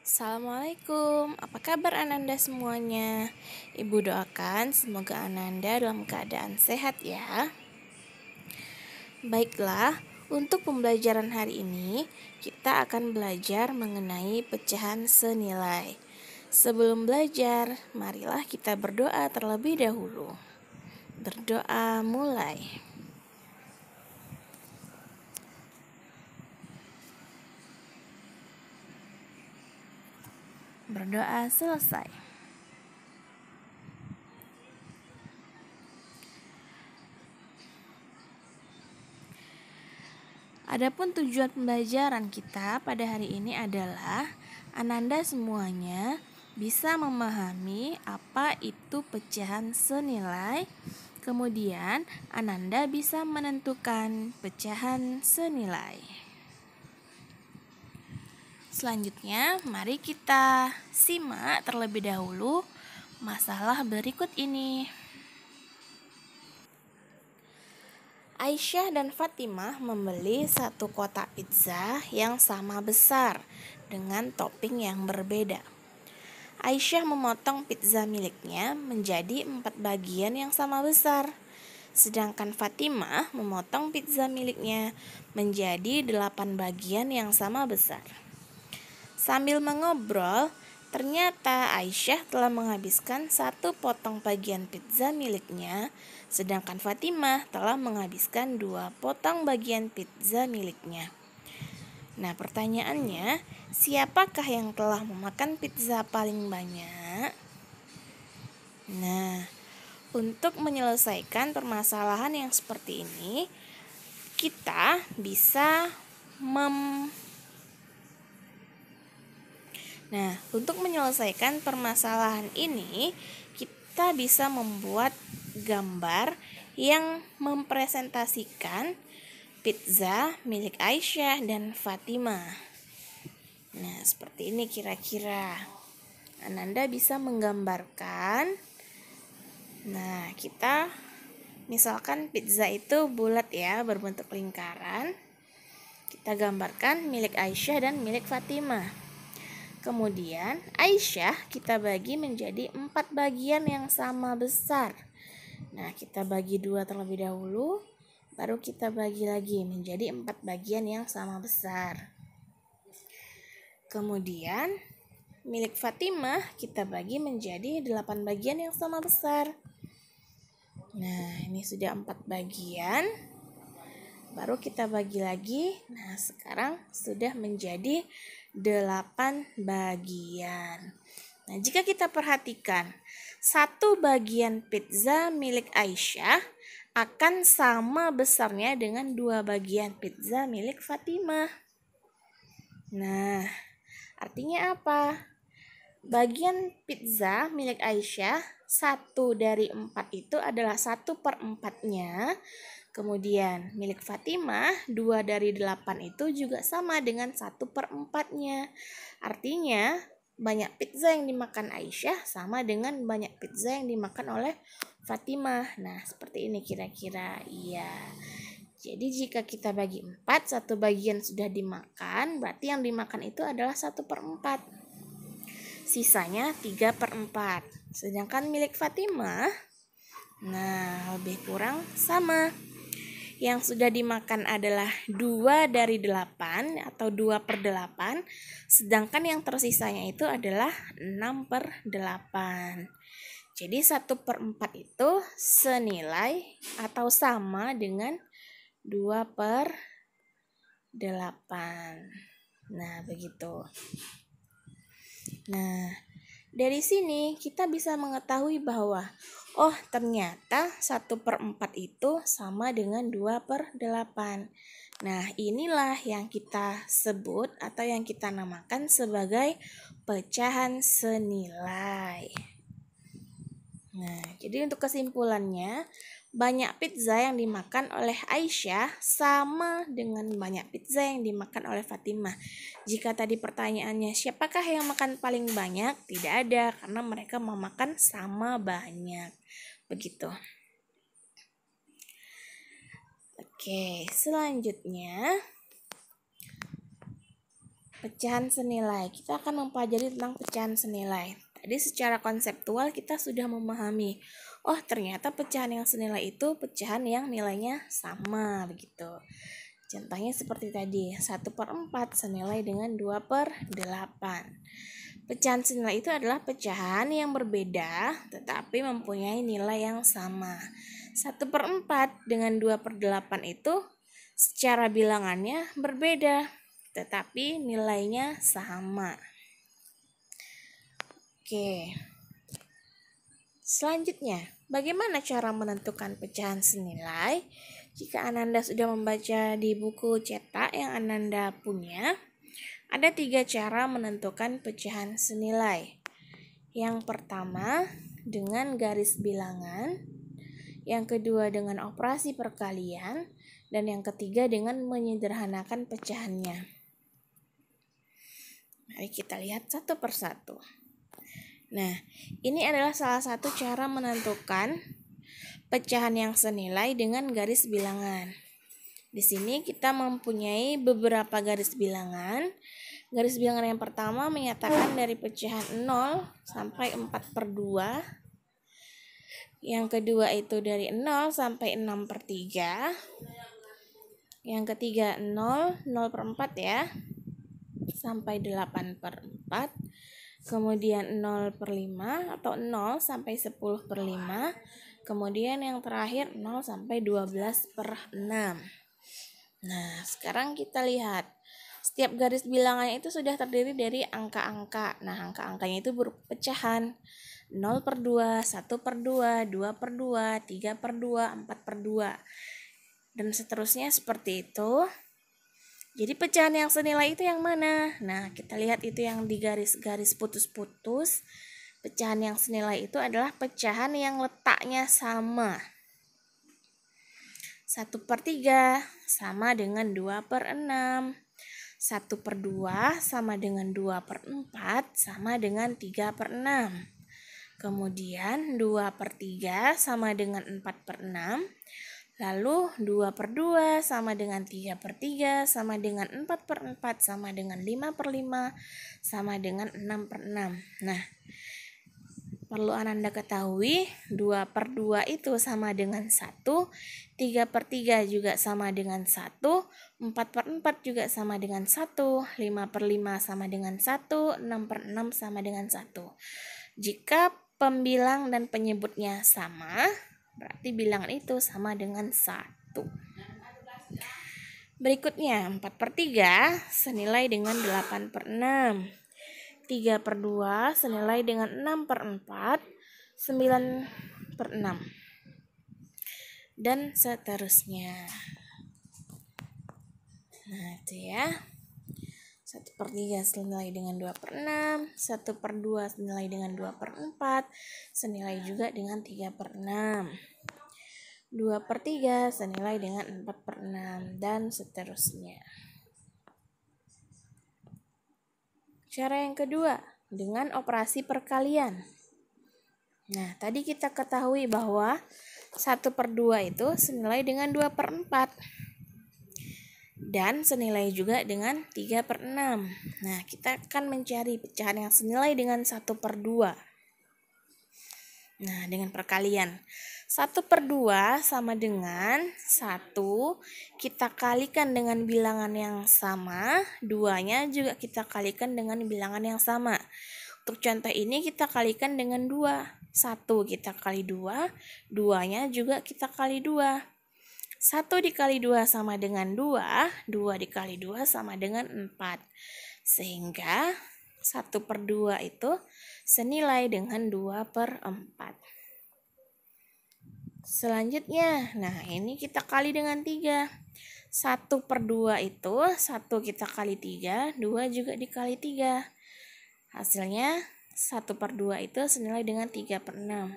Assalamualaikum, apa kabar Ananda semuanya? Ibu doakan semoga Ananda dalam keadaan sehat ya. Baiklah, untuk pembelajaran hari ini kita akan belajar mengenai pecahan senilai. Sebelum belajar, marilah kita berdoa terlebih dahulu. Berdoa mulai. Berdoa selesai. Adapun tujuan pembelajaran kita pada hari ini adalah Ananda semuanya bisa memahami apa itu pecahan senilai. Kemudian Ananda bisa menentukan pecahan senilai. Selanjutnya, mari kita simak terlebih dahulu masalah berikut ini. Aisyah dan Fatimah membeli satu kotak pizza yang sama besar dengan topping yang berbeda. Aisyah memotong pizza miliknya menjadi 4 bagian yang sama besar, sedangkan Fatimah memotong pizza miliknya menjadi 8 bagian yang sama besar. Sambil mengobrol, ternyata Aisyah telah menghabiskan satu potong bagian pizza miliknya, sedangkan Fatimah telah menghabiskan 2 potong bagian pizza miliknya. Nah, pertanyaannya, siapakah yang telah memakan pizza paling banyak? Nah, untuk menyelesaikan permasalahan yang seperti ini, kita bisa untuk menyelesaikan permasalahan ini, kita bisa membuat gambar yang mempresentasikan pizza milik Aisyah dan Fatimah. Nah, seperti ini kira-kira. Ananda bisa menggambarkan. Nah, kita misalkan pizza itu bulat ya, berbentuk lingkaran. Kita gambarkan milik Aisyah dan milik Fatimah. Kemudian Aisyah kita bagi menjadi 4 bagian yang sama besar. Nah, kita bagi 2 terlebih dahulu, baru kita bagi lagi menjadi 4 bagian yang sama besar. Kemudian milik Fatimah kita bagi menjadi 8 bagian yang sama besar. Nah, ini sudah 4 bagian. Baru kita bagi lagi. Nah, sekarang sudah menjadi 8 bagian. Nah, jika kita perhatikan, satu bagian pizza milik Aisyah akan sama besarnya dengan 2 bagian pizza milik Fatimah. Nah, artinya apa? Bagian pizza milik Aisyah 1 dari 4 itu adalah 1/4-nya. Kemudian milik Fatimah 2 dari 8 itu juga sama dengan 1/4-nya. Artinya banyak pizza yang dimakan Aisyah sama dengan banyak pizza yang dimakan oleh Fatimah. Nah, seperti ini kira-kira. Iya. Jadi jika kita bagi 4, satu bagian sudah dimakan, berarti yang dimakan itu adalah 1/4. Sisanya 3/4. Sedangkan milik Fatimah, nah lebih kurang sama. Yang sudah dimakan adalah 2 dari 8 atau 2/8. Sedangkan yang tersisanya itu adalah 6/8. Jadi 1/4 itu senilai atau sama dengan 2/8. Nah, begitu. Nah, dari sini kita bisa mengetahui bahwa ternyata 1/4 itu sama dengan 2/8. Nah, inilah yang kita sebut atau yang kita namakan sebagai pecahan senilai. Nah, jadi untuk kesimpulannya, banyak pizza yang dimakan oleh Aisyah sama dengan banyak pizza yang dimakan oleh Fatimah. Jika tadi pertanyaannya siapakah yang makan paling banyak? Tidak ada, karena mereka memakan sama banyak. Begitu. Oke, selanjutnya pecahan senilai. Kita akan mempelajari tentang pecahan senilai. Tadi secara konseptual kita sudah memahami, oh ternyata pecahan yang senilai itu pecahan yang nilainya sama begitu. Contohnya seperti tadi, 1/4 senilai dengan 2/8. Pecahan senilai itu adalah pecahan yang berbeda tetapi mempunyai nilai yang sama. 1/4 dengan 2/8 itu secara bilangannya berbeda tetapi nilainya sama. Oke. Selanjutnya, bagaimana cara menentukan pecahan senilai? Jika Ananda sudah membaca di buku cetak yang Ananda punya, ada 3 cara menentukan pecahan senilai. Yang pertama, dengan garis bilangan. Yang kedua, dengan operasi perkalian. Dan yang ketiga, dengan menyederhanakan pecahannya. Mari kita lihat satu persatu. Nah, ini adalah salah satu cara menentukan pecahan yang senilai dengan garis bilangan. Di sini kita mempunyai beberapa garis bilangan. Garis bilangan yang pertama menyatakan dari pecahan 0 sampai 4/2. Yang kedua itu dari 0 sampai 6/3. Yang ketiga 0/4 ya, sampai 8/4. Kemudian 0/5 atau 0 sampai 10/5. Kemudian yang terakhir 0 sampai 12/6. Nah, sekarang kita lihat. Setiap garis bilangannya itu sudah terdiri dari angka-angka. Nah, angka-angkanya itu berupa pecahan. 0/2, 1/2, 2/2, 3/2, 4/2. Dan seterusnya seperti itu. Jadi pecahan yang senilai itu yang mana? Nah, kita lihat itu yang di garis-garis putus-putus. Pecahan yang senilai itu adalah pecahan yang letaknya sama. 1/3 sama dengan 2/6. 1/2 sama dengan 2/4 sama dengan 3/6. Kemudian 2/3 sama dengan 4/6. Lalu 2/2 sama dengan 3/3 sama dengan 4/4 sama dengan 5/5 sama dengan 6/6. Nah, perlu Ananda ketahui 2/2 itu sama dengan 1, 3/3 juga sama dengan 1, 4/4 juga sama dengan 1, 5/5 sama dengan 1, 6/6 sama dengan 1. Jika pembilang dan penyebutnya sama, berarti bilangan itu sama dengan 1. Berikutnya 4/3 senilai dengan 8/6. 3/2 senilai dengan 6/4, 9/6. Dan seterusnya. Nah, itu ya. 1/3 senilai dengan 2/6, 1/2 senilai dengan 2/4, senilai juga dengan 3/6. 2/3 senilai dengan 4/6 dan seterusnya. Cara yang kedua, dengan operasi perkalian. Nah, tadi kita ketahui bahwa 1/2 itu senilai dengan 2/4. Dan senilai juga dengan 3/6. Nah, kita akan mencari pecahan yang senilai dengan 1/2. Nah, dengan perkalian. 1/2 sama dengan 1, kita kalikan dengan bilangan yang sama, 2-nya juga kita kalikan dengan bilangan yang sama. Untuk contoh ini kita kalikan dengan 2. 1 kita kali 2, 2-nya juga kita kali 2. 1 dikali 2 sama dengan 2, 2 dikali 2 sama dengan 4. Sehingga 1/2 itu senilai dengan 2/4. Selanjutnya, nah ini kita kali dengan 3. 1/2 itu 1 kita kali 3, 2 juga dikali 3. Hasilnya 1/2 itu senilai dengan 3/6.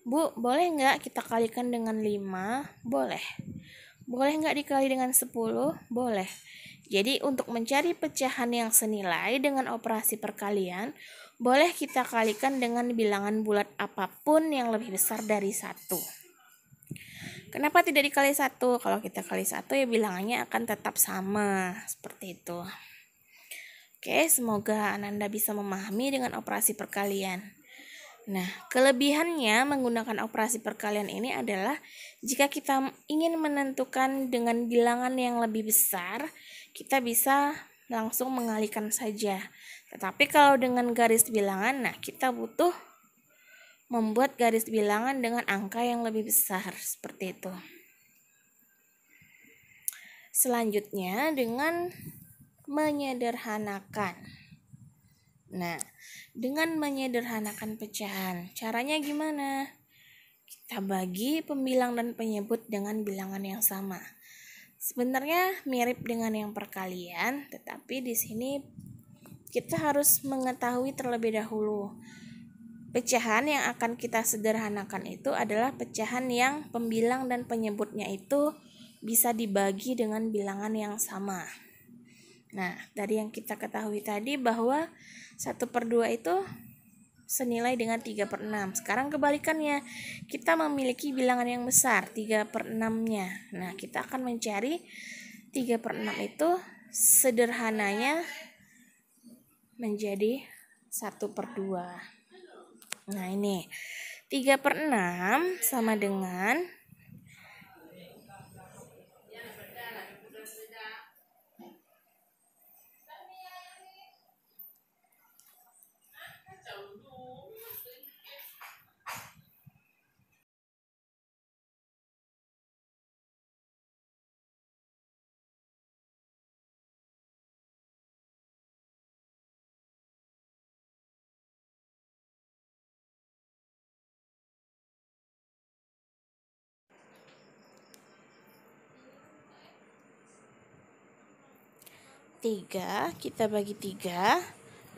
Bu, boleh nggak kita kalikan dengan 5? Boleh. Boleh nggak dikali dengan 10? Boleh. Jadi untuk mencari pecahan yang senilai dengan operasi perkalian, boleh kita kalikan dengan bilangan bulat apapun yang lebih besar dari 1. Kenapa tidak dikali 1? Kalau kita kali 1 ya bilangannya akan tetap sama. Seperti itu. Oke, semoga Ananda bisa memahami dengan operasi perkalian. Nah, kelebihannya menggunakan operasi perkalian ini adalah jika kita ingin menentukan dengan bilangan yang lebih besar, kita bisa langsung mengalihkan saja. Tetapi kalau dengan garis bilangan, nah kita butuh membuat garis bilangan dengan angka yang lebih besar, seperti itu. Selanjutnya dengan menyederhanakan. Nah, dengan menyederhanakan pecahan, caranya gimana? Kita bagi pembilang dan penyebut dengan bilangan yang sama. Sebenarnya mirip dengan yang perkalian, tetapi di sini kita harus mengetahui terlebih dahulu. Pecahan yang akan kita sederhanakan itu adalah pecahan yang pembilang dan penyebutnya itu bisa dibagi dengan bilangan yang sama. Nah, dari yang kita ketahui tadi bahwa 1/2 itu senilai dengan 3/6. Sekarang kebalikannya, kita memiliki bilangan yang besar, 3/6-nya. Nah, kita akan mencari 3/6 itu sederhananya menjadi 1/2. Nah, ini 3/6 sama dengan 3 kita bagi 3,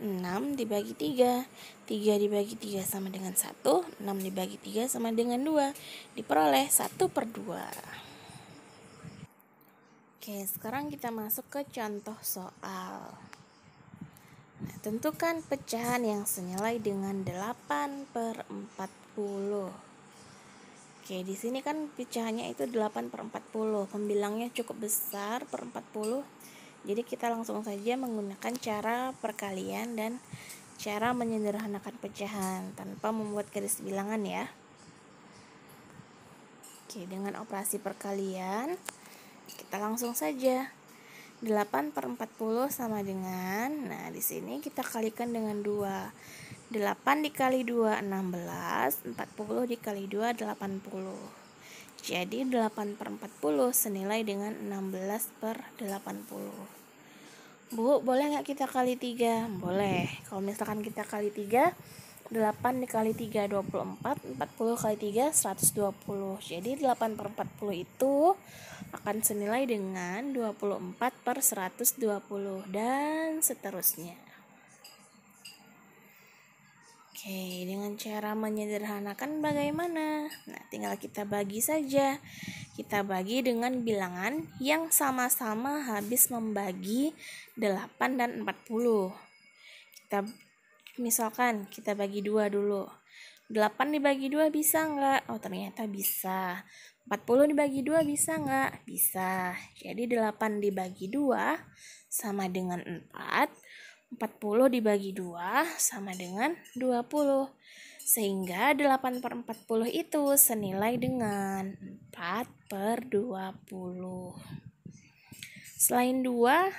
6 dibagi 3, 3 dibagi 3 sama dengan 1, 6 dibagi 3 sama dengan 2, diperoleh 1/2. Oke, sekarang kita masuk ke contoh soal. Nah, tentukan pecahan yang senilai dengan 8/40. Oke, di sini kan pecahannya itu 8/40. Pembilangnya cukup besar, per 40. Jadi kita langsung saja menggunakan cara perkalian dan cara menyederhanakan pecahan tanpa membuat garis bilangan ya. Oke, dengan operasi perkalian kita langsung saja. 8/40 sama dengan, nah di sini kita kalikan dengan 2. 8 dikali 2 16, 40 dikali 2 80. Jadi 8/40 senilai dengan 16/80. Bu, boleh nggak kita kali 3? Boleh. Kalau misalkan kita kali 3, 8 dikali 3 24, 40 kali 3 120. Jadi 8/40 itu akan senilai dengan 24/120 dan seterusnya. Oke, dengan cara menyederhanakan bagaimana? Nah, tinggal kita bagi saja. Kita bagi dengan bilangan yang sama-sama habis membagi 8 dan 40. Misalkan kita bagi 2 dulu. 8 dibagi 2 bisa nggak? Oh, ternyata bisa. 40 dibagi 2 bisa nggak? Bisa. Jadi 8 dibagi 2 sama dengan 4. 40 dibagi 2 sama dengan 20. Sehingga 8/40 itu senilai dengan 4/20. Selain 2,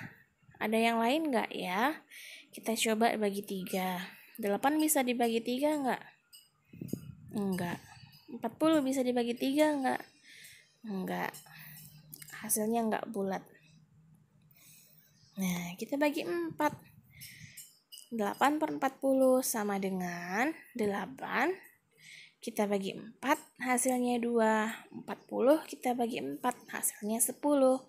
ada yang lain nggak ya? Kita coba bagi 3. 8 bisa dibagi 3 nggak? Enggak. 40 bisa dibagi 3 nggak? Enggak. Hasilnya nggak bulat. Nah, kita bagi 4. 8/40 sama dengan 8. Kita bagi 4, hasilnya 2. 40 kita bagi 4, hasilnya 10.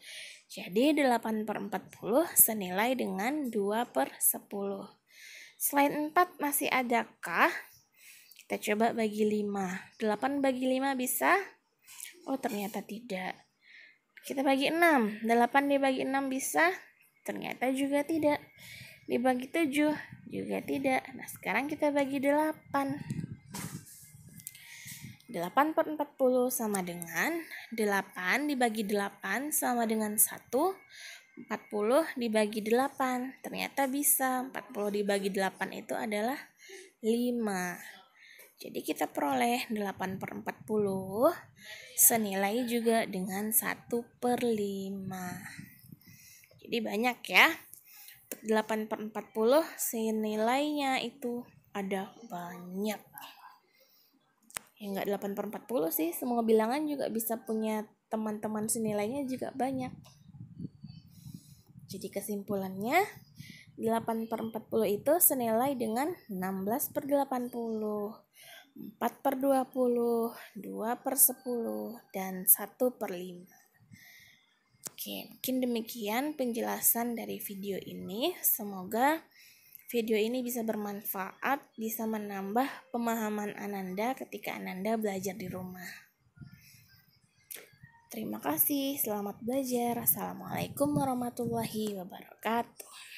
Jadi 8/40 senilai dengan 2/10. Selain 4 masih adakah? Kita coba bagi 5. 8 bagi 5 bisa? Oh, ternyata tidak. Kita bagi 6. 8 dibagi 6 bisa? Ternyata juga tidak. Dibagi 7 juga tidak. Nah, sekarang kita bagi 8. 8/40 sama dengan 8 dibagi 8 sama dengan 1. 40 dibagi 8. Ternyata bisa. 40 dibagi 8 itu adalah 5. Jadi kita peroleh 8/40 senilai juga dengan 1/5. Jadi banyak ya. 8/40 senilainya itu ada banyak. Ya enggak 8/40 sih, semua bilangan juga bisa punya teman-teman senilainya juga banyak. Jadi kesimpulannya 8/40 itu senilai dengan 16/80, 4/20, 2/10, dan 1/5. Oke, mungkin demikian penjelasan dari video ini. Semoga video ini bisa bermanfaat, bisa menambah pemahaman Ananda ketika Ananda belajar di rumah. Terima kasih, selamat belajar. Assalamualaikum warahmatullahi wabarakatuh.